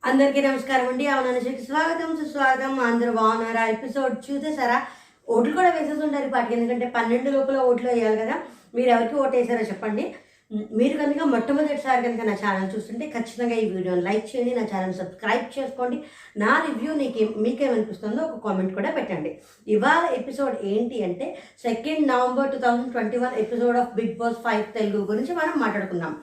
అందరికీ నమస్కారం అండి. అవుననుషకి స్వాగతం సుస్వాగతం. అందరూ బాగున్నారా? ఎపిసోడ్ చూసేసారా? ఓట్లు కూడా వేసేసి ఉంటారు ఇప్పటికి, ఎందుకంటే 12 లోపల ఓట్లు వేయాలి కదా. మీరు ఎవరికి ఓటు వేసారో చెప్పండి. మీరు కనుక మొట్టమొదటిసారి కనుక నా ఛానల్ చూస్తుంటే ఖచ్చితంగా ఈ వీడియోని లైక్ చేయండి, నా ఛానల్ సబ్స్క్రైబ్ చేసుకోండి. నా రివ్యూ మీకేమనిపిస్తుందో ఒక కామెంట్ కూడా పెట్టండి. ఇవాళ ఎపిసోడ్ ఏంటి అంటే 2 November 2021 episode of Bigg Boss 5 Telugu గురించి మనం మాట్లాడుకుందాం.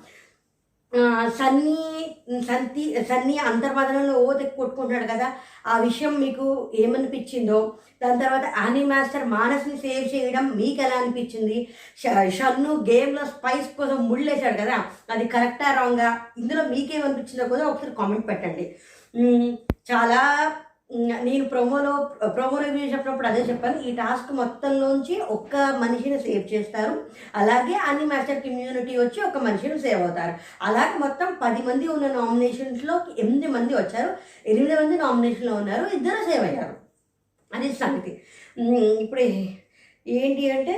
సన్నీ అంతర్మదనంలో కొట్టుకుంటున్నాడు కదా, ఆ విషయం మీకు ఏమనిపించిందో, దాని తర్వాత ఆనీ మాస్టర్ మానస్ని సేవ్ చేయడం మీకు ఎలా అనిపించింది, షన్ను గేమ్లో స్పైస్ కోసం ముళ్ళేశాడు కదా, అది కరెక్టా రాంగా, ఇందులో మీకేమనిపించిందో కూడా ఒకసారి కామెంట్ పెట్టండి. చాలా నేను ప్రోమో రివ్యూ చెప్పినప్పుడు అదే చెప్పాను. ఈ టాస్క్ మొత్తంలోంచి ఒక్క మనిషిని సేవ్ చేస్తారు, అలాగే అన్ని మాస్టర్ కమ్యూనిటీ వచ్చి ఒక మనిషిని సేవ్ అవుతారు. అలాగే మొత్తం 10 మంది ఉన్న నామినేషన్స్లో 8 మంది వచ్చారు, 8 మంది నామినేషన్లో ఉన్నారు, 2 సేవ్ అయ్యారు. అది సంగతి. ఇప్పుడు ఏంటి అంటే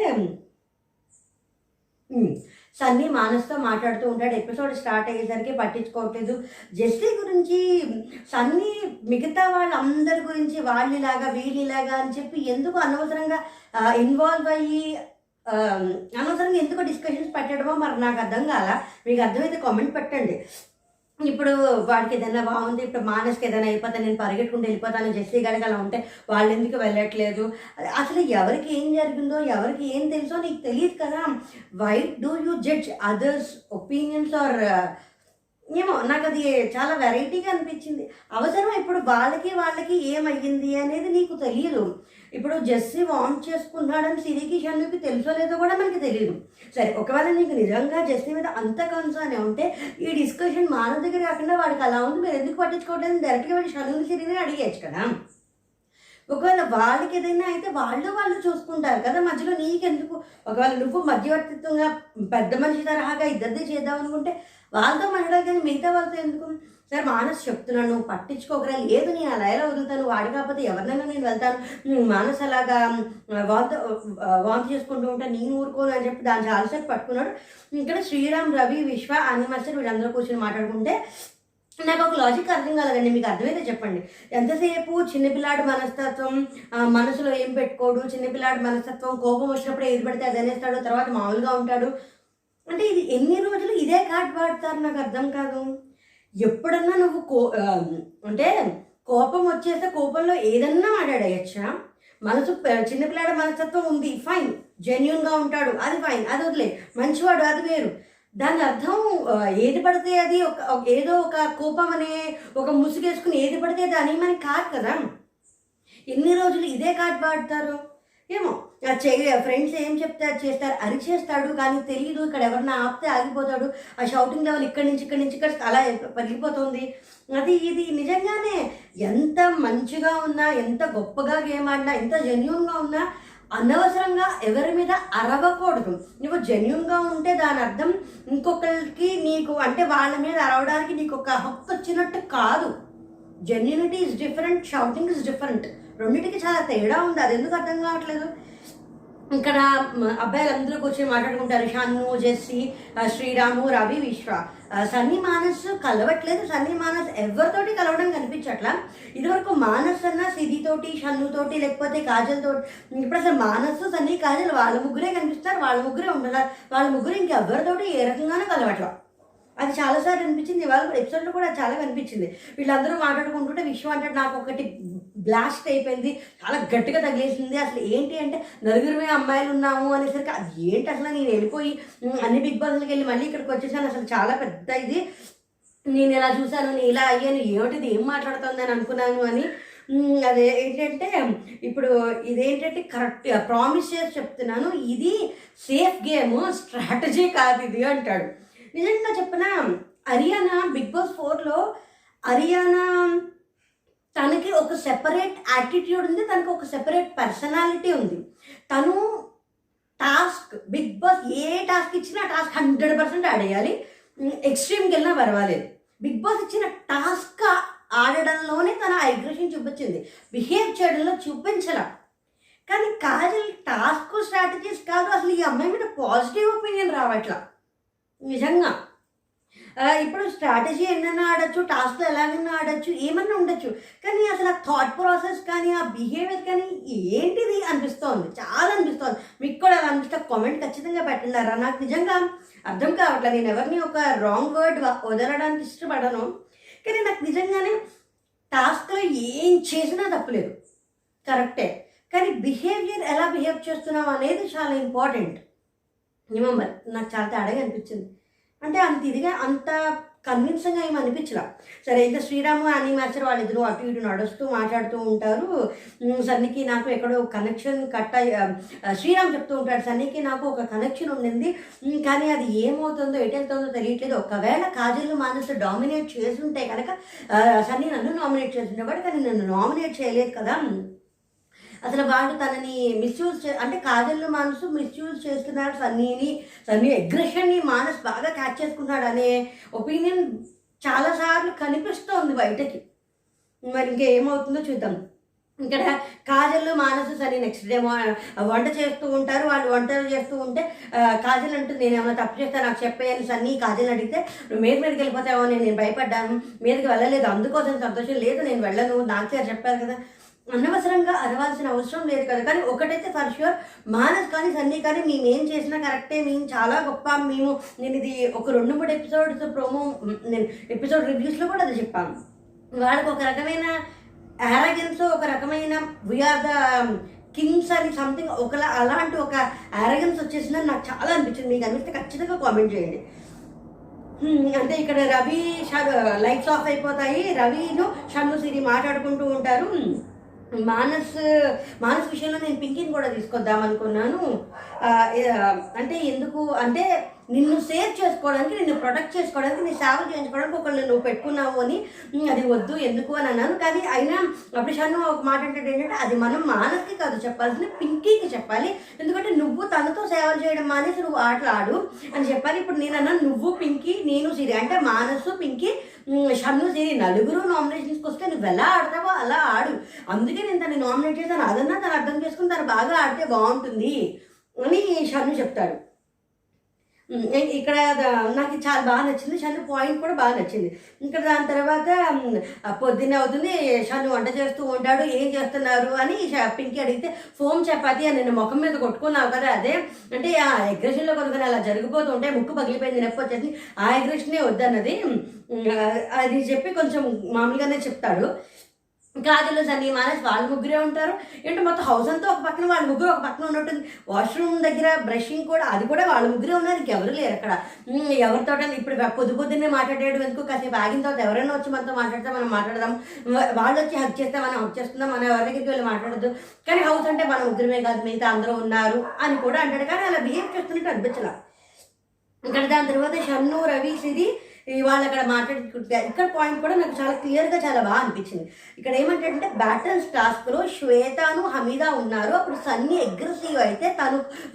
సన్నీ మానస్తో మాట్లాడుతూ ఉంటాడు. ఎపిసోడ్ స్టార్ట్ అయ్యేసరికి పట్టించుకోవట్లేదు. జెస్సీ గురించి సన్నీ మిగతా వాళ్ళందరి గురించి వాళ్ళిలాగా వీళ్ళిలాగా అని చెప్పి ఎందుకు అనవసరంగా ఇన్వాల్వ్ అయ్యి అనవసరంగా ఎందుకు డిస్కషన్స్ పెట్టడమో మరి నాకు అర్థం కాల. మీకు అర్థమైతే కామెంట్ పెట్టండి. ఇప్పుడు వాడికి ఏదైనా బాగుంది, ఇప్పుడు మానస్కి ఏదైనా అయిపోతే నేను పరిగెట్టుకుంటూ వెళ్ళిపోతాను, జెస్సీ గారికి అలా ఉంటే వాళ్ళు ఎందుకు వెళ్ళట్లేదు, అసలు ఎవరికి ఏం జరిగిందో ఎవరికి ఏం తెలుసో నీకు తెలియదు కదా. Why do you judge others opinions or ఏమో, నాకు అది చాలా వెరైటీగా అనిపించింది. అవసరం ఇప్పుడు వాళ్ళకి ఏమయ్యింది అనేది నీకు తెలియదు. ఇప్పుడు జెస్సీ వాంట్ చేసుకున్నాడని సిరికి షన్నుకి తెలుసో లేదో కూడా మనకి తెలియదు. సరే, ఒకవేళ నీకు నిజంగా జెస్సీ మీద అంత కన్సర్న్ ఉంటే ఈ డిస్కషన్ మానవ దగ్గర కాకుండా వాడికి అలా ఉంది, మీరు ఎందుకు పట్టించుకోవట్లేదు, డైరెక్ట్గా వాడి షన్నుని సిరిని అడిగేయచ్చు కదా. ఒకవేళ వాళ్ళకి ఏదైనా అయితే వాళ్ళు చూసుకుంటారు కదా, మధ్యలో నీకెందుకు? ఒకవేళ నువ్వు మధ్యవర్తిత్వంగా పెద్ద మనిషి తరహాగా ఇద్దరిది చేద్దాం అనుకుంటే వాళ్ళతో మాట్లాడాలి, కానీ మిగతా వాళ్ళతో ఎందుకు? సార్ మానస్ చెప్తున్నాను, నువ్వు పట్టించుకోకరా, లేదు నేను అలా ఎలా వదులుతాను, వాడి కాకపోతే ఎవరినైనా నేను వెళ్తాను, మానస్ అలాగా వాంతి చేసుకుంటూ ఉంటాను, నేను ఊరుకోను అని చెప్పి దాన్ని చాలాసేపు పట్టుకున్నాడు. ఇక్కడ శ్రీరామ్, రవి, విశ్వ, అనిమాస్టర్ వీళ్ళందరూ కూర్చొని మాట్లాడుకుంటే నాకు ఒక లాజిక్ అర్థం కాలేదండి. మీకు అర్థమైతే చెప్పండి. ఎంతసేపు చిన్నపిల్లాడి మనస్తత్వం, మనసులో ఏం పెట్టుకోడు, చిన్నపిల్లాడి మనస్తత్వం, కోపం వచ్చినప్పుడు ఏది పడితే అది అనేస్తాడు, తర్వాత మామూలుగా ఉంటాడు అంటే ఇది ఎన్ని రోజులు ఇదే కార్డ్ వాడతారు? నాకు అర్థం కాదు. ఎప్పుడన్నా నువ్వు అంటే కోపం వచ్చేస్తే కోపంలో ఏదన్నా మాట్లాడేయచ్చా? మనసు చిన్నపిల్లాడి మనస్తత్వం ఉంది, ఫైన్, జెన్యున్గా ఉంటాడు, అది ఫైన్, అది వదిలే, మంచివాడు, అది వేరు. దాని అర్థం ఏది పడితే అది ఏదో ఒక కోపం అనే ఒక ముసుగేసుకుని ఏది పడితే అది అని మనకి కాదు కదా. ఎన్ని రోజులు ఇదే కార్డ్ వాడతారు ఏమో. ఫ్రెండ్స్ ఏం చెప్తే అది చేస్తారు, అరిచేస్తాడు, కానీ తెలియదు, ఇక్కడ ఎవరన్నా ఆపితే ఆగిపోతాడు, ఆ షౌటింగ్ లెవెల్ ఇక్కడి నుంచి ఇక్కడ అలా పెరిగిపోతుంది. అది ఇది నిజంగానే ఎంత మంచిగా ఉన్నా, ఎంత గొప్పగా గేమ్ ఆడినా, ఎంత జెన్యున్గా ఉన్నా అనవసరంగా ఎవరి మీద అరవకూడదు. నువ్వు జెన్యున్గా ఉంటే దాని అర్థం ఇంకొకరికి నీకు అంటే వాళ్ళ మీద అరవడానికి నీకు ఒక హక్కు వచ్చినట్టు కాదు. Genuinity is different, shouting is different. రెండింటికి చాలా తేడా ఉంది. అది ఎందుకు అర్థం కావట్లేదు? ఇక్కడ అబ్బాయిలందరూ కూర్చొని మాట్లాడుకుంటారు, షన్ను, జెస్సీ, శ్రీరాము, రవి, విశ్వ. సన్నీ మానస్ కలవట్లేదు. సన్నీ మానస్ ఎవరితోటి కలవడం కనిపించట్లా. ఇదివరకు మానస్ అన్న సిరితోటి, షన్నుతోటి, లేకపోతే కాజల్తోటి. ఇప్పుడు అసలు మానస్, సన్నీ, కాజల్ వాళ్ళ ముగ్గురే కనిపిస్తారు, వాళ్ళ ముగ్గురే ఉంటున్నారు. వాళ్ళ ముగ్గురు ఇంకెవరితోటి ఏ రకంగానే కలవట్లా. అది చాలాసార్లు అనిపించింది. ఇవాళ ఎపిసోడ్లో కూడా చాలా కనిపించింది. వీళ్ళందరూ మాట్లాడుకుంటుంటే విశ్వ అంటే నాకు ఒకటి బ్లాస్ట్ అయిపోయింది, చాలా గట్టిగా తగిలేసింది. అసలు ఏంటి అంటే నలుగురమే అమ్మాయిలు ఉన్నాము అనేసరికి అది ఏంటి అసలు, నేను వెళ్ళిపోయి అన్ని బిగ్ బాస్లకి వెళ్ళి మళ్ళీ ఇక్కడికి వచ్చేసాను, అసలు చాలా పెద్ద ఇది, నేను ఇలా చూశాను, నేను ఇలా అయ్యాను, ఏమిటిది, ఏం మాట్లాడుతుంది అని అనుకున్నాను అని. అదే ఏంటంటే ఇప్పుడు ఇదేంటంటే కరెక్ట్ ప్రామిస్ చేసి చెప్తున్నాను, ఇది సేఫ్ గేమ్, స్ట్రాటజీ కాదు ఇది అంటాడు. నిజంగా చెప్పిన అరియానా బిగ్ బాస్ 4లో అరియానా తనకి ఒక సెపరేట్ యాటిట్యూడ్ ఉంది, తనకి ఒక సెపరేట్ పర్సనాలిటీ ఉంది. తను టాస్క్ బిగ్ బాస్ ఏ టాస్క్ ఇచ్చినా టాస్క్ 100% ఆడేయాలి, ఎక్స్ట్రీమ్కి వెళ్ళినా పర్వాలేదు. బిగ్ బాస్ ఇచ్చిన టాస్క్ ఆడడంలోనే తన అగ్రెషన్ చూపించింది, బిహేవ్ చేయడంలో చూపించాల. కానీ కాజల్ టాస్క్ స్ట్రాటజీస్ కాదు, అసలు ఈ అమ్మాయి మీద పాజిటివ్ ఒపీనియన్ రావట్లా నిజంగా. ఇప్పుడు స్ట్రాటజీ ఎన్నైనా ఆడొచ్చు, టాస్క్‌లో ఎలాగైనా ఆడొచ్చు, ఏమన్నా ఉండొచ్చు. కానీ అసలు ఆ థాట్ ప్రాసెస్ కానీ, ఆ బిహేవియర్ కానీ ఏంటిది అనిపిస్తోంది. చాలా అనిపిస్తోంది. మీకు కూడా అలా అనిపిస్తే కామెంట్ ఖచ్చితంగా పెట్టండారా. నాకు నిజంగా అర్థం కావట్లేదు. నేను ఎవరిని ఒక రాంగ్ వర్డ్ వదలడానికి ఇష్టపడను. కానీ నాకు నిజంగానే టాస్క్‌లో ఏం చేసినా తప్పులేదు. కరెక్టే. కానీ బిహేవియర్ ఎలా బిహేవ్ చేస్తున్నాం అనేది చాలా ఇంపార్టెంట్. ఏమో మరి నాకు చాలా తేడాగా అనిపించింది. అంటే అంత ఇదిగా అంత కన్విన్సింగ్‌గా ఏమి అనిపించలా. సరే ఇంకా శ్రీరాము, యానీ మాస్టర్ వాళ్ళిద్దరూ అటు ఇటు నడుస్తూ మాట్లాడుతూ ఉంటారు. సన్నీకి నాకు ఎక్కడో కనెక్షన్ కట్ శ్రీరామ్ చెప్తూ ఉంటాడు, సన్నీకి నాకు ఒక కనెక్షన్ ఉండింది. కానీ అది ఏమవుతుందో ఎటెళ్తుందో తెలియట్లేదు. ఒకవేళ కాజల్ మానస్ డామినేట్ చేసుంటే కనుక సన్నీ నన్ను నామినేట్ చేసుండేవాడు. కానీ నన్ను నామినేట్ చేయలేదు కదా. అసలు వాడు తనని మిస్యూజ్ అంటే కాజల్ మానసు మిస్యూజ్ చేస్తున్నాడు సన్నీని, సన్నీ అగ్రెషన్ని మానస్ బాగా క్యాచ్ చేసుకున్నాడు అనే ఒపీనియన్ చాలాసార్లు కనిపిస్తోంది బయటకి. మరి ఇంకా ఏమవుతుందో చూద్దాం. ఇక్కడ కాజల్ మానసు సన్నీ నెక్స్ట్ డే వంట చేస్తూ ఉంటారు. వాళ్ళు వంటలు చేస్తూ ఉంటే కాజల్ అంటుంది, నేను ఏమైనా తప్పు చేస్తే నాకు చెప్పేయని సన్నీ కాజల్ అడిగితే, నువ్వు మీదకి వెళ్ళిపోతావో నేను భయపడ్డాను, మీదకి వెళ్ళలేదు, అందుకోసం సంతోషం లేదు, నేను వెళ్ళను, నాకు సార్ చెప్పారు కదా. అనవసరంగా అరవాల్సిన అవసరం లేదు కదా. కానీ ఒకటైతే ఫర్ ష్యూర్, మానస్ కానీ సన్నీ కానీ మేమేం చేసినా కరెక్టే, మేము చాలా గొప్ప, నేను ఇది ఒక 2-3 ఎపిసోడ్స్ నేను ఎపిసోడ్ రివ్యూస్లో కూడా అది చెప్పాను. వాళ్ళకి ఒక రకమైన యారగెన్స్, ఒక రకమైన వీఆర్ ద కింగ్స్ అని సంథింగ్ అలాంటి ఒక యారగెన్స్ వచ్చేసిందని నాకు చాలా అనిపించింది. మీకు అనిపిస్తే ఖచ్చితంగా కామెంట్ చేయండి. అంటే ఇక్కడ రవి లైట్స్ ఆఫ్ అయిపోతాయి. రవిను షన్ను సిరి మాట్లాడుకుంటూ ఉంటారు. మానస్ విషయంలో నేను పింకీని కూడా తీసుకొద్దాం అనుకున్నాను. అంటే ఎందుకు అంటే నిన్ను సేవ్ చేసుకోవడానికి, నిన్ను ప్రొటెక్ట్ చేసుకోవడానికి, నీ సేవ చేయించుకోవడానికి ఒకళ్ళు నువ్వు పెట్టుకున్నావు అని, అది వద్దు ఎందుకు అని అన్నాను. కానీ అయినా అప్పుడు షన్ను ఒక మాట అంటే ఏంటంటే, అది మనం మానస్కి కాదు చెప్పాల్సింది, పింకీకి చెప్పాలి. ఎందుకంటే నువ్వు తనతో సేవలు చేయడం మానేసి నువ్వు ఆటలు ఆడు అని చెప్పాలి. ఇప్పుడు నేను అన్నా నువ్వు పింకీ, నేను సిరి, అంటే మానసు, పింకీ, షన్ను, సిరి నలుగురు నామినేషన్స్కి వస్తే నువ్వు ఎలా ఆడతావో అలా ఆడు. అందుకే నేను తనని నామినేట్ చేశాను. అదన్నా తను అర్థం చేసుకుని తను బాగా ఆడితే బాగుంటుంది అని షన్ను చెప్తాడు. ఇక్కడ నాకు చాలా బాగా నచ్చింది. షన్ను పాయింట్ కూడా బాగా నచ్చింది. ఇక్కడ దాని తర్వాత పొద్దున్నే అవుతుంది, షన్ను వంట చేస్తూ ఉంటాడు. ఏం చేస్తున్నారు అని పింకీ అడిగితే, ఫోమ్ చపాతి అని నిన్ను ముఖం మీద కొట్టుకున్నావు కదా, అదే అంటే ఆ అగ్రెషన్లో కొనుక్కొని అలా జరిగిపోతూ ఉంటే ముక్కు పగిలిపోయింది, నొప్పి వచ్చేసి ఆ అగ్రెషనే వద్దన్నది అది చెప్పి కొంచెం మామూలుగానే చెప్తాడు. కాజల్, సన్నీ, మానస్ వాళ్ళు ముగ్గురే ఉంటారు. ఏంటంటే మొత్తం హౌస్ అంతా ఒక పక్కన వాళ్ళ ముగ్గురు ఒక పక్కన ఉన్నట్టుంది. వాష్రూమ్ దగ్గర బ్రషింగ్ కూడా అది కూడా వాళ్ళ ముగ్గురే ఉన్నారు. ఇంకెవరు లేరు అక్కడ. ఎవరితో ఇప్పుడు పొద్దున్నే మాట్లాడేయడం ఎందుకు, కాసేపు ఆగిన తర్వాత ఎవరైనా వచ్చి మనతో మాట్లాడితే మనం మాట్లాడదాం, వాళ్ళు వచ్చి హక్ చేస్తే మనం హక్ చేస్తుందాం, మనం ఎవరి దగ్గరికి వెళ్ళి మాట్లాడద్దు. కానీ హౌస్ అంటే మన ముగ్గురమే కాదు, మిగతా అందరూ ఉన్నారు అని కూడా అంటాడు. కానీ అలా బిహేవ్ చేస్తున్నట్టు అనిపించలా. ఇక్కడ దాని తర్వాత షన్ను, రవి, సిరి వాళ్ళు అక్కడ మాట్లాడుకుంటే ఇక్కడ పాయింట్ కూడా నాకు చాలా క్లియర్గా చాలా బాగా అనిపించింది. ఇక్కడ ఏమంటే బ్యాటల్స్ టాస్క్లో శ్వేతను హమీదా ఉన్నారు. అప్పుడు సన్నీ అగ్రెసివ్ అయితే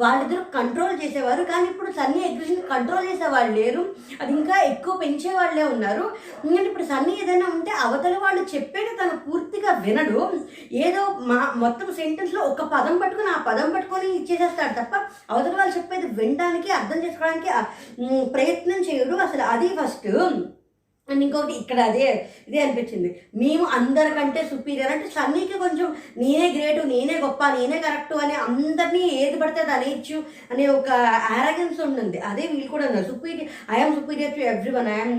వాళ్ళిద్దరు కంట్రోల్ చేసేవారు. కానీ ఇప్పుడు సన్నీ అగ్రెసివ్ కంట్రోల్ చేసేవాళ్ళు లేరు, అది ఇంకా ఎక్కువ పెంచే వాళ్ళే ఉన్నారు. ఎందుకంటే ఇప్పుడు సన్నీ ఏదైనా ఉంటే అవతల వాళ్ళు చెప్పేది తను పూర్తిగా వినడు. ఏదో మొత్తం సెంటెన్స్లో ఒక పదం పట్టుకొని ఆ పదం పట్టుకొని ఇచ్చేసేస్తాడు తప్ప అవతల వాళ్ళు చెప్పేది వినడానికి, అర్థం చేసుకోవడానికి ప్రయత్నం చేయడు. అసలు అది ఫస్ట్. అండ్ ఇంకొకటి ఇక్కడ ఇదే అనిపించింది, మేము అందరికంటే సుపీరియర్ అంటే సన్నీకి కొంచెం నేనే గ్రేటు, నేనే గొప్ప, నేనే కరెక్టు అని అందరినీ ఏది పడితే అది అనేయచ్చు అనే ఒక యారగెన్స్ ఉంటుంది. అదే వీళ్ళు కూడా ఉన్నారు, I'm superior to everyone, I'm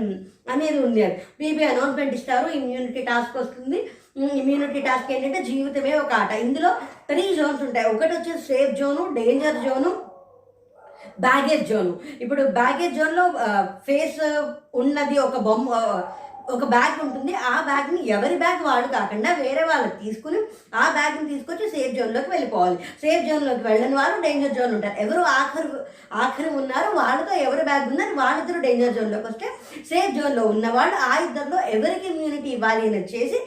అనేది ఉంది. అది బీబీ అనౌన్స్మెంట్ ఇస్తారు, ఇమ్యూనిటీ టాస్క్ వస్తుంది. ఇమ్యూనిటీ టాస్క్ ఏంటంటే జీవితమే ఒక ఆట. ఇందులో 3 జోన్స్ ఉంటాయి. ఒకటి వచ్చేసి safe zone, danger zone, baggage zone. ఇప్పుడు బ్యాగేజ్ జోన్లో ఫేస్ ఉన్నది ఒక బ్యాగ్ ఉంటుంది. ఆ బ్యాగ్ని ఎవరి బ్యాగ్ వాడు కాకుండా వేరే వాళ్ళకి తీసుకుని ఆ బ్యాగ్ని తీసుకొచ్చి సేఫ్ జోన్లోకి వెళ్ళిపోవాలి. సేఫ్ జోన్లోకి వెళ్ళని వారు డేంజర్ జోన్ ఉంటారు. ఎవరు ఆఖరు ఉన్నారు వాళ్ళతో ఎవరి బ్యాగ్ ఉందని వాళ్ళిద్దరు డేంజర్ జోన్లోకి వస్తే, సేఫ్ జోన్లో ఉన్నవాళ్ళు ఆ ఇద్దరిలో ఎవరికి ఇమ్యూనిటీ ఇవ్వాలి అని చేసి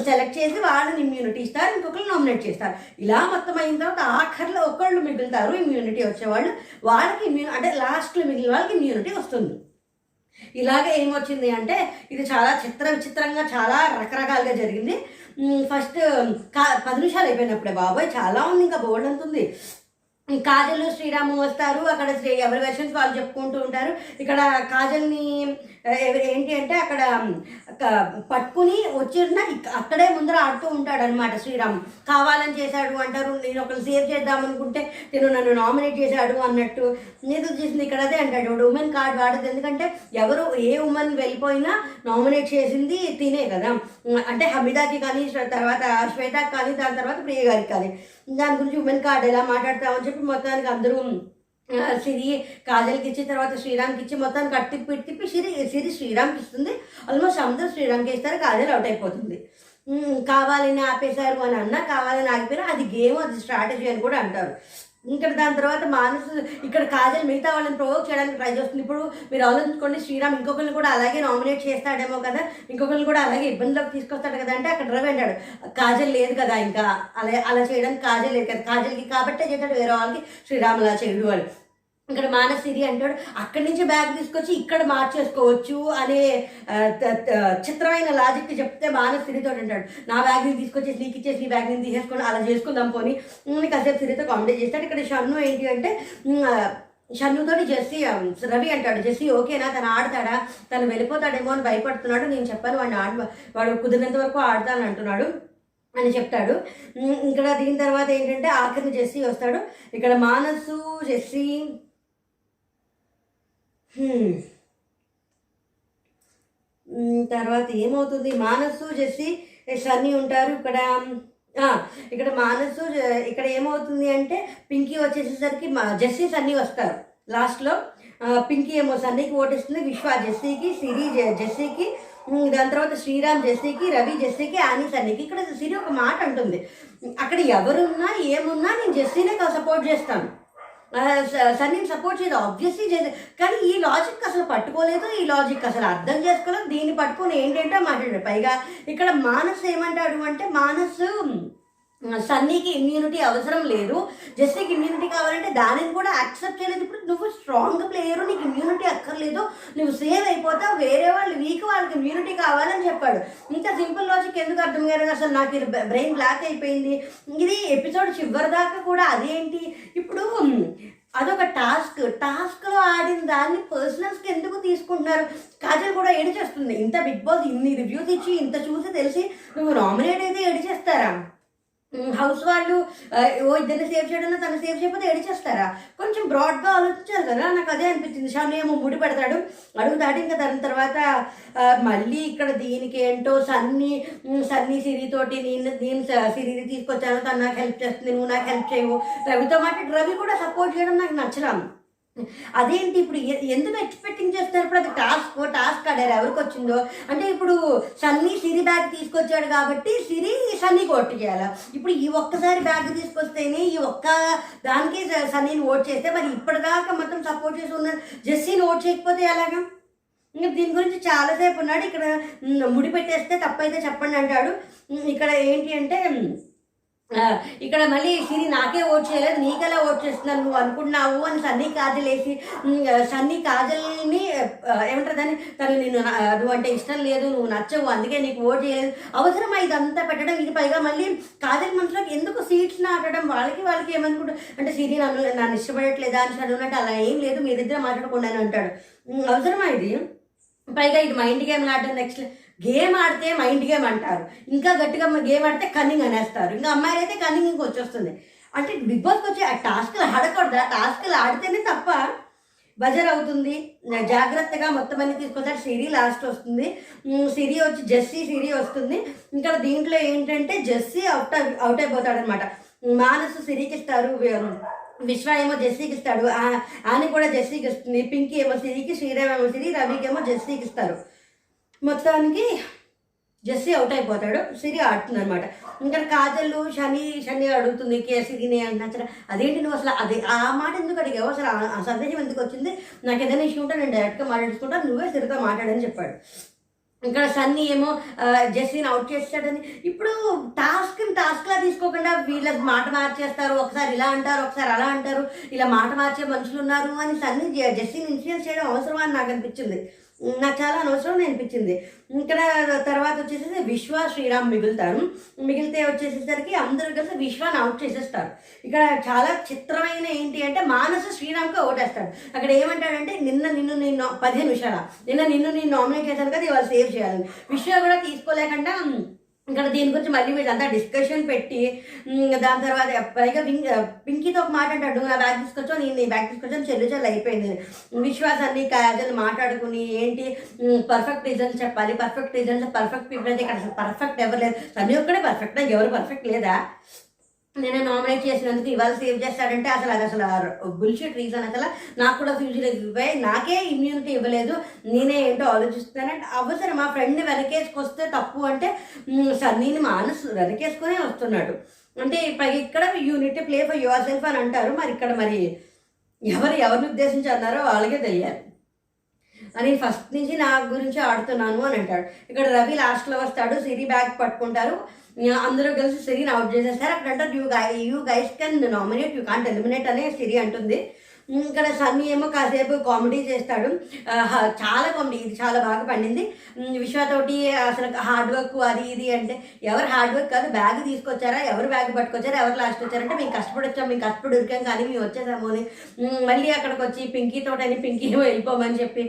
సెలెక్ట్ చేసి వాళ్ళని ఇమ్యూనిటీ ఇస్తారు, ఇంకొకరు నామినేట్ చేస్తారు. ఇలా మొత్తం అయిన తర్వాత ఆఖరిలో ఒకళ్ళు మిగులుతారు ఇమ్యూనిటీ వచ్చేవాళ్ళు. వాళ్ళకి అంటే లాస్ట్లో మిగిలిన వాళ్ళకి ఇమ్యూనిటీ వస్తుంది. ఇలాగే ఏమొచ్చింది అంటే ఇది చాలా విచిత్రంగా చాలా రకరకాలుగా జరిగింది. ఫస్ట్ 10 నిమిషాలు అయిపోయినప్పుడే బాబాయ్ చాలా ఉంది, ఇంకా బోర్డు అంతుంది. కాజల్, శ్రీరాము వస్తారు. అక్కడ ఎవరి వెర్షన్స్ వాళ్ళు చెప్పుకుంటూ ఉంటారు. ఇక్కడ కాజల్ని ఏంటి అంటే అక్కడ పట్టుకుని వచ్చిన అక్కడే ముందర ఆడుతూ ఉంటాడు అనమాట శ్రీరామ్. కావాలని చేశాడు అంటారు, నేను ఒకరు సేవ్ చేద్దాం అనుకుంటే నేను నన్ను నామినేట్ చేశాడు అన్నట్టు. ఎందుకు చేసింది ఇక్కడ అదే అంటాడు, ఉమెన్ కార్డ్ వాడదు, ఎందుకంటే ఎవరు ఏ ఉమెన్ వెళ్ళిపోయినా నామినేట్ చేసింది తినే కదా, అంటే హమీదాకి కానీ తర్వాత శ్వేతకి కానీ దాని తర్వాత ప్రియ గారికి కానీ. దాని గురించి ఉమెన్ కార్డ్ ఎలా మాట్లాడతామని చెప్పి మొత్తానికి అందరూ సిరి కాజల్కి ఇచ్చిన తర్వాత శ్రీరామ్కి ఇచ్చి మొత్తానికి తిప్పి సిరి శ్రీరామ్కి ఇస్తుంది. ఆల్మోస్ట్ అందరూ శ్రీరామ్కి ఇస్తారు, కాజల్ అవుట్ అయిపోతుంది. కావాలని ఆపేశారు అని అన్నా, కావాలని ఆగిపోయారు, అది గేమ్, అది స్ట్రాటజీ అని కూడా అంటారు. ఇక్కడ దాని తర్వాత మానసు ఇక్కడ కాజల్ మిగతా వాళ్ళని ప్రొవోక్ చేయడానికి ట్రై చేస్తుంది. ఇప్పుడు మీరు ఆలోచించుకోండి, శ్రీరామ్ ఇంకొకరిని కూడా అలాగే నామినేట్ చేస్తాడేమో కదా, ఇంకొకరిని కూడా అలాగే ఇబ్బందిలోకి తీసుకొస్తాడు కదా అంటే అక్కడ రవి అంటాడు కాజల్ లేదు కదా, ఇంకా అలా చేయడానికి కాజల్ లేదు కదా, కాజల్కి కాబట్టే చేస్తాడు, వేరే వాళ్ళకి శ్రీరామ్ అలా చేయడు అని. ఇక్కడ మానస్ సిరి అంటాడు అక్కడి నుంచి బ్యాగ్ తీసుకొచ్చి ఇక్కడ మార్చేసుకోవచ్చు అనే చిత్రమైన లాజిక్ చెప్తే మానస్ సిరితో అంటాడు నా బ్యాగ్ని తీసుకొచ్చేసి నీకు ఇచ్చేసి నీ బ్యాగ్ని తీసేసుకొని అలా చేసుకుందాం పోని కాసేపు సిరితో కామెడీ చేస్తాడు. ఇక్కడ షన్ను ఏంటి అంటే షన్నుతోటి జెస్సీ రవి అంటాడు జెస్సీ ఓకేనా, తను ఆడతాడా, తను వెళ్ళిపోతాడేమో అని భయపడుతున్నాడు, నేను చెప్పాను వాడు కుదిరినంత వరకు ఆడతాను అంటున్నాడు అని చెప్తాడు. ఇక్కడ దీని తర్వాత ఏంటంటే ఆఖరిని జెస్సీ వస్తాడు. ఇక్కడ మానసు జెస్సీ తర్వాత ఏమవుతుంది, మానసు జెస్సీ సన్నీ ఉంటారు. ఇక్కడ మానసు ఇక్కడ ఏమవుతుంది అంటే పింకీ వచ్చేసేసరికి జెస్సీ సన్నీ వస్తారు లాస్ట్లో. పింకీ ఏమో సన్నీకి ఓటేస్తుంది, విశ్వ జెస్సీకి, సిరి జెస్సీకి, దాని తర్వాత శ్రీరామ్ జెస్సీకి, రవి జెస్సీకి, ఆని సన్నీకి. ఇక్కడ సిరి ఒక మాట అంటుంది అక్కడ ఎవరున్నా ఏమున్నా నేను జెస్సీనే సపోర్ట్ చేస్తాను, సన్నీని సపోర్ట్ చేయదు ఆబ్వియస్లీ చేసేది, కానీ ఈ లాజిక్ అసలు పట్టుకోలేదు, ఈ లాజిక్ అసలు అర్థం చేసుకోలేదు, దీన్ని పట్టుకొని ఏంటంటే మాట్లాడాడు. పైగా ఇక్కడ మానస్ ఏమంటాడు అంటే మానసు సన్నీకి ఇమ్యూనిటీ అవసరం లేదు, జెస్సీకి ఇమ్యూనిటీ కావాలంటే దానిని కూడా యాక్సెప్ట్ చేయలేదు. ఇప్పుడు నువ్వు స్ట్రాంగ్ ప్లేయరు, నీకు ఇమ్యూనిటీ అక్కర్లేదు, నువ్వు సేవ్ అయిపోతావు, వేరే వాళ్ళు వీక్ వాళ్ళకి ఇమ్యూనిటీ కావాలని చెప్పాడు. ఇంత సింపుల్ లాజిక్ ఎందుకు అర్థం కాలేదు అసలు, నాకు ఇది బ్రెయిన్ బ్లాక్ అయిపోయింది. ఇది ఎపిసోడ్ చివరి దాకా కూడా అదేంటి, ఇప్పుడు అదొక టాస్క్లో ఆడిన దాన్ని పర్సనల్స్కి ఎందుకు తీసుకుంటున్నారు. కాజల్ కూడా ఏడిచేస్తుంది, ఇంత బిగ్ బాస్ ఇన్ని రివ్యూస్ ఇచ్చి ఇంత చూసి తెలిసి నువ్వు నామినేట్ అయితే ఏడిచేస్తారా, హౌస్ వాళ్ళు ఇద్దరిని సేవ్ చేయడం తను సేవ్ చేయకపోతే ఏడిచేస్తారా, కొంచెం బ్రాడ్గా ఆలోచించారు కదా, నాకు అదే అనిపించింది. షాను ఏమో ముడి పెడతాడు అడుగుతాడు, ఇంకా దాని తర్వాత మళ్ళీ ఇక్కడ దీనికి ఏంటో సన్నీ సిరితోటి నేను సిరిని తీసుకొచ్చాను, తను నాకు హెల్ప్ చేస్తుంది, నువ్వు నాకు హెల్ప్ చేయవు, రవితో మాట్లాడి రవి కూడా సపోర్ట్ చేయడం నాకు నచ్చరాము. అదేంటి ఇప్పుడు ఎందుకు ఎక్స్పెక్టింగ్ చేస్తారు, ఇప్పుడు అది టాస్క్ ఆడారు ఎవరికి వచ్చిందో, అంటే ఇప్పుడు సన్నీ సిరి బ్యాగ్ తీసుకొచ్చాడు కాబట్టి సిరి సన్నీకి ఓట్ చేయాలి. ఇప్పుడు ఈ ఒక్కసారి బ్యాగ్ తీసుకొస్తేనే ఈ ఒక్క దానికి సన్నీని ఓట్ చేస్తే మరి ఇప్పటిదాకా మొత్తం సపోర్ట్ చేసి ఉన్న జెస్సీని ఓట్ చేయకపోతే ఎలాగా. ఇంకా దీని గురించి చాలాసేపు ఉన్నాడు. ఇక్కడ ముడి పెట్టేస్తే తప్పైతే చెప్పండి అంటాడు. ఇక్కడ ఏంటి అంటే ఇక్కడ మళ్ళీ సిరి నాకే ఓట్ చేయలేదు, నీకెలా ఓట్ చేస్తున్నాను నువ్వు అనుకున్నావు అని సన్నీ కాజల్ వేసి, సన్నీ కాజల్ని ఏమంటారు దాన్ని, తను నువ్వు అంటే ఇష్టం లేదు, నువ్వు నచ్చవు, అందుకే నీకు ఓట్ చేయలేదు, అవసరమా ఇదంతా పెట్టడం. ఇది పైగా మళ్ళీ కాజల్ మనసులోకి ఎందుకు సీట్స్ నాటడం, వాళ్ళకి ఏమనుకుంటారు అంటే సిరి నన్ను ఇష్టపడట్లేదా అని చదువున్నట్టు, అలా ఏం లేదు మీరిద్దరు మాట్లాడకుండా అని అంటాడు. అవసరమా ఇది, పైగా ఇది మైండ్ గేమ్ ఆడడం, నెక్స్ట్ గేమ్ ఆడితే మైండ్ గేమ్ అంటారు, ఇంకా గట్టిగా గేమ్ ఆడితే కన్నింగ్ అనేస్తారు, ఇంకా అమ్మాయిలు అయితే కన్నింగ్ ఇంక వచ్చేస్తుంది. అంటే బిగ్ బాస్కి వచ్చి ఆ టాస్క్లు ఆడకూడదు, ఆ టాస్క్లు ఆడితేనే తప్ప బజర్ అవుతుంది. జాగ్రత్తగా మొత్తం అన్ని తీసుకొచ్చారు. సిరి లాస్ట్ వస్తుంది, సిరి వచ్చి సిరి వస్తుంది. ఇంకా దీంట్లో ఏంటంటే జెస్సీ అవుట్ అయిపోతాడు అనమాట. మానసు సిరికి ఇస్తారు, విశ్వ ఏమో జెస్సీకి ఇస్తాడు, ఆని కూడా జెస్సీకి ఇస్తుంది, పింకీ ఏమో సిరికి, శ్రీరామ్ ఏమో సిరి, రవికి ఏమో జెస్సీకి ఇస్తారు. మొత్తానికి జెస్సీ అవుట్ అయిపోతాడు, సిరి ఆడుతుంది అనమాట. ఇంకా కాజల్ శని అడుగుతుంది సిరిని నచ్చరా, అదేంటి నువ్వు అసలు అది ఆ మాట ఎందుకు అడిగావు, అసలు ఆ సందేశం ఎందుకు వచ్చింది, నాకు ఏదైనా ఇష్యూ ఉంటే నేను డైరెక్ట్గా మాట్లాడుకుంటా, నువ్వే సిరితో మాట్లాడని చెప్పాడు. ఇక్కడ సన్నీ ఏమో జెస్సీని అవుట్ చేస్తాడని. ఇప్పుడు టాస్క్లా తీసుకోకుండా వీళ్ళ మాట మార్చేస్తారు, ఒకసారి ఇలా అంటారు ఒకసారి అలా అంటారు, ఇలా మాట మార్చే మనుషులు ఉన్నారు అని సన్నీ జెస్సీని ఇన్ఫ్లుయెన్స్ చేయడం అవసరమా అని నాకు అనిపించింది. నాకు చాలా అనవసరం అనిపించింది. ఇక్కడ తర్వాత వచ్చేసేసి విశ్వ, శ్రీరామ్ మిగులుతారు. మిగిలితే వచ్చేసేసరికి అందరూ కలిసి విశ్వాన్ని అవుట్ చేసేస్తారు. ఇక్కడ చాలా చిత్రమైన ఏంటి అంటే మానస శ్రీరామ్కి ఓటేస్తాడు. అక్కడ ఏమంటాడంటే నిన్ను నేను 15 నిమిషాల నిన్ను నేను నామినేట్ చేశాను కదా, ఇవాళ సేవ్ చేయాలని. విశ్వ కూడా తీసుకోలేకుండా ఇక్కడ దీని గురించి మళ్ళీ వీళ్ళంతా డిస్కషన్ పెట్టి దాని తర్వాత పైగా పింకీతో ఒక మాట అంటాడు, నువ్వు నా బ్యాగ్ తీసుకొచ్చావు, నేను నీ బ్యాగ్ తీసుకొచ్చాను, చెల్లు అయిపోయింది. విశ్వాసాన్ని కాజల్ మాట్లాడుకుని ఏంటి పర్ఫెక్ట్ రీజన్స్ చెప్పాలి, పర్ఫెక్ట్ రీజన్స్ పర్ఫెక్ట్ పీపుల్ అయితే ఇక్కడ అసలు పర్ఫెక్ట్ ఎవరు లేదు, సన్నీ ఒక్కడే పర్ఫెక్ట్, ఎవరు పర్ఫెక్ట్ లేదా, నేను నామినేట్ చేసినందుకు ఇవాళ సేవ్ చేస్తాడంటే అసలు బుల్షిట్ రీజన్. అసలు నాకు కూడా ఫ్యూచర్ ఇవ్వయి, నాకే ఇమ్యూనిటీ ఇవ్వలేదు, నేనే ఏంటో ఆలోచిస్తానంటే అవసరం మా ఫ్రెండ్ని వెనకేసుకొస్తే తప్పు అంటే సన్నీని మానసు వెనకేసుకునే వస్తున్నాడు అంటే ఇక్కడ unity play for your self అని అంటారు. మరి ఇక్కడ మరి ఎవరిని ఉద్దేశించి అన్నారో వాళ్ళకే తెలియాలి. అని ఫస్ట్ నుంచి నా గురించి ఆడుతున్నాను అని అంటాడు. ఇక్కడ రవి లాస్ట్లో వస్తాడు, సిరి బ్యాగ్ పట్టుకుంటారు, అందరూ కలిసి సిరిని అవుట్ చేసేస్తారు. అక్కడ అంటారు you guys can nominate, you can't eliminate అనే సిరి అంటుంది. ఇక్కడ సన్నీ ఏమో కాసేపు కామెడీ చేస్తాడు, చాలా కామెడీ, ఇది చాలా బాగా పండింది. విశ్వతోటి అసలు హార్డ్ వర్క్ అది ఇది అంటే ఎవరు హార్డ్ వర్క్ కాదు, బ్యాగ్ తీసుకొచ్చారా, ఎవరు బ్యాగ్ పట్టుకొచ్చారా, ఎవరు లాస్ట్ వచ్చారంటే మేము కష్టపడి వచ్చాం, మేము కష్టపడి ఉరికాం కానీ మేము వచ్చేసాము అని. మళ్ళీ అక్కడికి వచ్చి పింకీ తోటని పింకీ ఏమో వెళ్ళిపోమని చెప్పి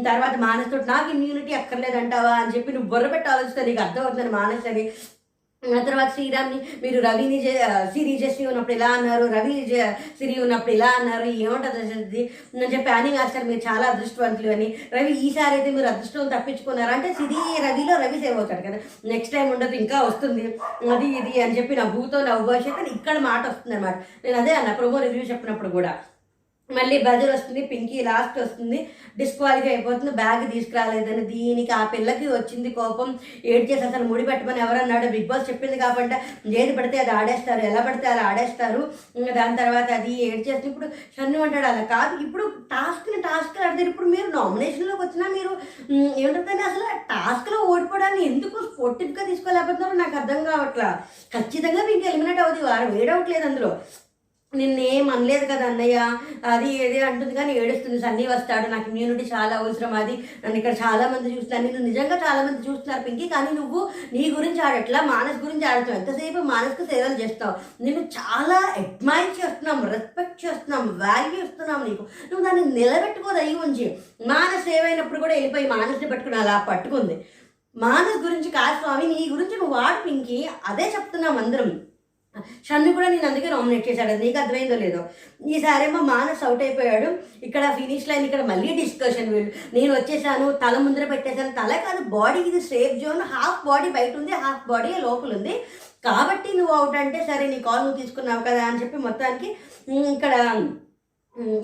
తర్వాత మానస్ తోటి నాకు ఇమ్యూనిటీ అక్కర్లేదంటావా అని చెప్పి నువ్వు బుర్ర పెట్టి ఆలోచిస్తే నీకు అర్థమవుతుందని మానస్ అని. ఆ తర్వాత శ్రీరామ్ని మీరు రవిని సిరి జెస్సీ ఉన్నప్పుడు ఇలా అన్నారు, రవి సిరి ఉన్నప్పుడు ఇలా అన్నారు, ఏముంటుంది అని చెప్పి అని మాస్టర్ మీరు చాలా అదృష్టవంతులు అని. రవి ఈసారి అయితే మీరు అదృష్టం తప్పించుకున్నారు అంటే సిరి రవిలో రవి సేవ్ అవుతాడు కదా, నెక్స్ట్ టైం ఉండదు ఇంకా వస్తుంది అది ఇది అని చెప్పి నా భూతో నా భవిష్యత్తు ఇక్కడ మాట వస్తుంది అనమాట. నేను అదే అన్న ప్రోమో రివ్యూ చెప్పినప్పుడు కూడా. మళ్ళీ బజర్ వస్తుంది, పింకీ లాస్ట్ వస్తుంది, డిస్క్వాలిఫై అయిపోతుంది, బ్యాగ్ తీసుకురాలేదని. దీనికి ఆ పిల్లకి వచ్చింది కోపం, ఏడ్ చేసి అసలు ముడి పెట్టమని ఎవరన్నాడు, బిగ్ బాస్ చెప్పింది కాబట్టి ఏది పడితే అది ఆడేస్తారు, ఎలా పడితే అలా ఆడేస్తారు. దాని తర్వాత అది ఏడ్ చేస్తే ఇప్పుడు షన్ను అంటాడు అలా కాదు, ఇప్పుడు టాస్క్ ఆడతారు. ఇప్పుడు మీరు నామినేషన్లోకి వచ్చినా మీరు ఏమిటంటే అసలు టాస్క్లో ఓడిపోవడాన్ని ఎందుకు స్పోర్టివ్గా తీసుకోలేకపోతున్నారో నాకు అర్థం కావట్లా. ఖచ్చితంగా మీకు ఎలిమినేట్ అవుతుంది వారం, ఏ డౌట్ లేదు అందులో. నిన్నేం అనలేదు కదా అన్నయ్య అది ఏది అంటుంది కానీ ఏడుస్తుంది. సన్నీ వస్తాడు, నాకు ఇమ్యూనిటీ చాలా అవసరం, అది నన్ను ఇక్కడ చాలా మంది చూస్తున్నారు, నిన్ను నిజంగా చాలా మంది చూస్తున్నారు పింకీ, కానీ నువ్వు నీ గురించి ఆడట్లా మానస్ గురించి ఆడుతావు, ఎంతసేపు మానస్కు సేవలు చేస్తావు, నిన్ను చాలా అడ్మైర్ చేస్తున్నాం, రెస్పెక్ట్ చేస్తున్నాం, వాల్యూ ఇస్తున్నాం నీకు, నువ్వు దాన్ని నిలబెట్టుకోదు అయ్యి ఉంచి. మానస్ సేవ్ అయినప్పుడు కూడా వెళ్ళిపోయి మానస్ని పట్టుకుని అలా పట్టుకుంది. మానస్ గురించి కాదు స్వామి, నీ గురించి నువ్వు వాడు పింకీ, అదే చెప్తున్నాం అందరం. షన్ను కూడా నేను అందుకే నామినేట్ చేశాడు, అది నీకు అర్థమైందో లేదో. ఈసారేమో మానస్ అవుట్ అయిపోయాడు. ఇక్కడ ఫినిష్ లైన్, ఇక్కడ మళ్ళీ డిస్కషన్. వీళ్ళు నేను వచ్చేసాను, తల ముందర పెట్టేశాను, తల కాదు బాడీ, ఇది సేఫ్ జోన్, హాఫ్ బాడీ బయట ఉంది, హాఫ్ బాడీ లోపల ఉంది, కాబట్టి నువ్వు అవుట్ అంటే సరే నీ కాల్ నువ్వు తీసుకున్నావు కదా అని చెప్పి మొత్తానికి ఇక్కడ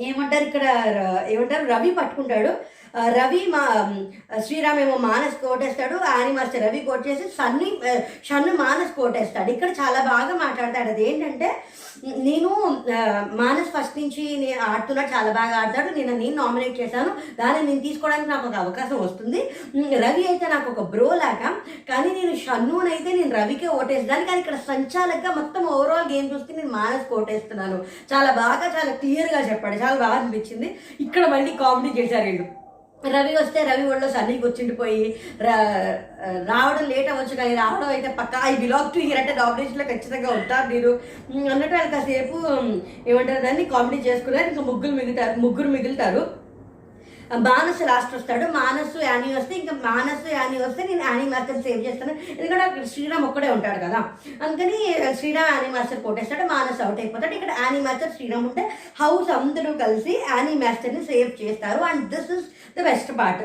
ఏమంటారు రవి పట్టుకుంటాడు. రవి శ్రీరామ్ ఏమో మానస్ కోటేస్తాడు, ఆని మాస్టర్ రవి కోట్ చేసి షన్ను మానస్ కోటేస్తాడు. ఇక్కడ చాలా బాగా మాట్లాడతాడు. అదేంటంటే నేను మానస్ ఫస్ట్ నుంచి నేను ఆడుతున్నాడు, చాలా బాగా ఆడతాడు, నేను నామినేట్ చేశాను, దాన్ని నేను తీసుకోవడానికి నాకు ఒక అవకాశం వస్తుంది. రవి అయితే నాకు ఒక బ్రో లాగా, కానీ నేను షన్నునైతే నేను రవికే ఓటేస్తాను, కానీ ఇక్కడ సంచాలకుగా మొత్తం ఓవరాల్ గేమ్ చూస్తే నేను మానస్ కోటేస్తున్నాను. చాలా బాగా చాలా క్లియర్గా చెప్పాడు, చాలా బాగా అనిపించింది. ఇక్కడ మళ్ళీ కామెడీ చేశారు వీళ్ళు. రవి వస్తే రవి ఒళ్ళో సన్నీ కూర్చుండిపోయి రావడం లేట్ అవ్వచ్చు, కానీ రావడం అయితే పక్కా ఐ బిలాంగ్ టు హియర్ అంటే నామినేషన్లో ఖచ్చితంగా ఉంటారు మీరు అన్నట్టు వాళ్ళు కాసేపు ఏమంటారు దాన్ని కామెడీ చేసుకున్నారు. ఇంకా ముగ్గురు మిగులుతారు. మానస్ లాస్ట్ వస్తాడు, మానస్ యానీ వస్తే ఇంకా మానస్ యానీ వస్తే నేను యానీ మాస్టర్ సేవ్ చేస్తాను, ఎందుకంటే అక్కడ శ్రీరామ్ ఒక్కడే ఉంటాడు కదా, అందుకని శ్రీరామ్ యానీ మాస్టర్ కొట్టేస్తాడు, మానస్ అవుట్ అయిపోతాడు. ఇక్కడ యానీ మాస్టర్ శ్రీరామ్ ఉంటే హౌస్ అందరూ కలిసి యానీ మాస్టర్ని సేవ్ చేస్తారు. And this is the best part.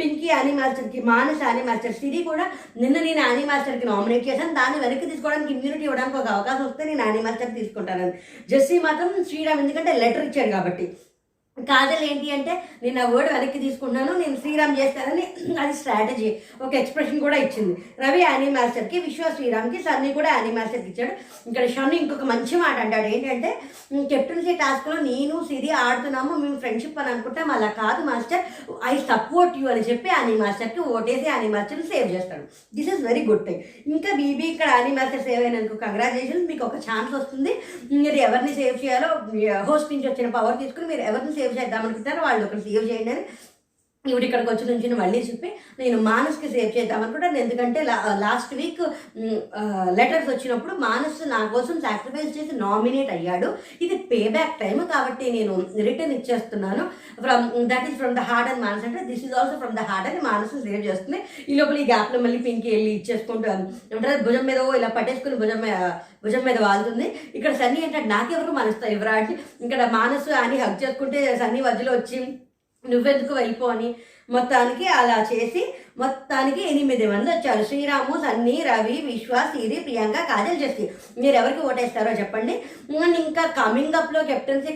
Pinky Anee మాస్టర్కి, మానస్ యానీ మాస్టర్, సిరి కూడా నేను యానీ మాస్టర్కి నామినేట్ చేశాను, దాన్ని వెనక్కి తీసుకోవడానికి ఇమ్యూనిటీ ఇవ్వడానికి ఒక అవకాశం వస్తే నేను యానీ మాస్టర్ తీసుకుంటానని. జెస్సీ మాత్రం శ్రీరామ్ ఎందుకంటే లెటర్ ఇచ్చాడు కాబట్టి. కాజల్ ఏంటి అంటే నేను ఆ వర్డ్ వెనక్కి తీసుకుంటున్నాను, నేను శ్రీరామ్ చేస్తానని, అది స్ట్రాటజీ, ఒక ఎక్స్ప్రెషన్ కూడా ఇచ్చింది. రవి యానీ మాస్టర్కి, విశ్వ శ్రీరామ్కి, సన్నీ కూడా యానీ మాస్టర్కి ఇచ్చాడు. ఇక్కడ షన్ను ఇంకొక మంచి మాట అంటాడు, ఏంటంటే కెప్టెన్సీ టాస్క్లో నేను సిరి ఆడుతున్నాము, మేము ఫ్రెండ్షిప్ అని అనుకుంటాం, అలా కాదు మాస్టర్, ఐ సపోర్ట్ యూ అని చెప్పి యానీ మాస్టర్కి ఓటేసి యానీ మాస్టర్ని సేవ్ చేస్తాడు. This is very good thing. ఇంకా బీబీ ఇక్కడ యానీ మాస్టర్ సేవ్ అయినందుకు కంగ్రాచులేషన్స్, మీకు ఒక ఛాన్స్ వస్తుంది, మీరు ఎవరిని సేవ్ చేయాలో హోస్ట్ నుంచి వచ్చిన పవర్ తీసుకుని మీరు ఎవరిని సేవ్ చేద్దామనుకుంటారో వాళ్ళు ఒకరు సేవ్ చేయండి అని ఈవిడ ఇక్కడికి వచ్చి నుంచి మళ్ళీ చెప్పి నేను మానస్కి సేవ్ చేద్దాం అనుకుంటాను. ఎందుకంటే లాస్ట్ వీక్ లెటర్స్ వచ్చినప్పుడు మానస్ నా కోసం సాక్రిఫైస్ చేసి నామినేట్ అయ్యాడు. ఇది పే బ్యాక్ టైం కాబట్టి నేను రిటర్న్ ఇచ్చేస్తున్నాను. That is from the heart అని మానస్ అంటే this is also from the heart అని మానస్ సేవ్ చేస్తుంది. ఈ లోపల ఈ గ్యాప్లో మళ్ళీ పింకి వెళ్ళి ఇచ్చేసుకుంటూ అంటే భుజం మీద ఇలా పట్టేసుకుని భుజం మీద వాళ్తుంది. ఇక్కడ సన్నీ అంటే నాకెవరు మనస్తో ఎవరా అంటే ఇక్కడ మానస్ అని హగ్ చేసుకుంటే సన్నీ మధ్యలో వచ్చి నువ్వెందుకు వెళ్ళిపో అని మొత్తానికి అలా చేసి మొత్తానికి 8 మంది వచ్చారు. శ్రీరాము, సన్నీ, రవి, విశ్వ, సిరి, ప్రియాంక, కాజల్, జెస్సీ. మీరు ఎవరికి ఓటేస్తారో చెప్పండి. ఇంకా కమింగ్ అప్లో కెప్టెన్సీ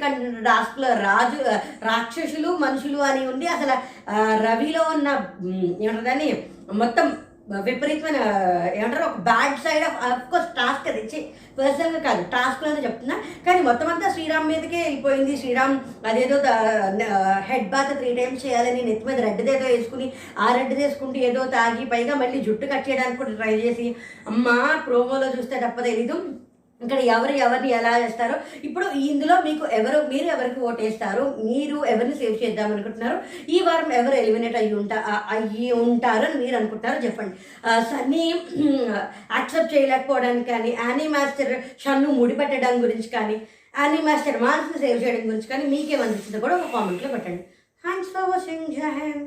టాస్క్లో రాక్షసులు మనుషులు అని ఉండి అసలు రవిలో ఉన్న ఏమంటారని మొత్తం విపరీతమైన ఏమంటారు ఒక bad side of course task అది పర్సనల్గా కాదు టాస్క్లోనే చెప్తున్నా. కానీ మొత్తం అంతా శ్రీరామ్ మీదకే వెళ్ళిపోయింది. శ్రీరామ్ అదేదో హెడ్ బాత్ 3 times చేయాలని నెత్తి మీద రెడ్దేదో వేసుకుని ఆ రెడ్ వేసుకుంటూ ఏదో తాగి పైగా మళ్ళీ జుట్టు కట్ చేయడానికి కూడా ట్రై చేసి అమ్మ ప్రోమోలో చూస్తే తప్ప తెలీదు ఇక్కడ ఎవరిని ఎలా చేస్తారో. ఇప్పుడు ఇందులో మీరు ఎవరికి ఓటేస్తారు, మీరు ఎవరిని సేవ్ చేద్దాం అనుకుంటున్నారు, ఈ వారం ఎవరు ఎలిమినేట్ అయ్యి ఉంటారు అని మీరు అనుకుంటున్నారో చెప్పండి. సన్నీ యాక్సెప్ట్ చేయలేకపోవడానికి కానీ, యానీ మాస్టర్ షన్ను ముడిపెట్టడం గురించి కానీ, యానీ మాస్టర్ మానస్ని సేవ్ చేయడం గురించి కానీ మీకేమనిపిస్తుందో కూడా ఒక కామెంట్లో పెట్టండి. Thanks for watching. జై హింద్.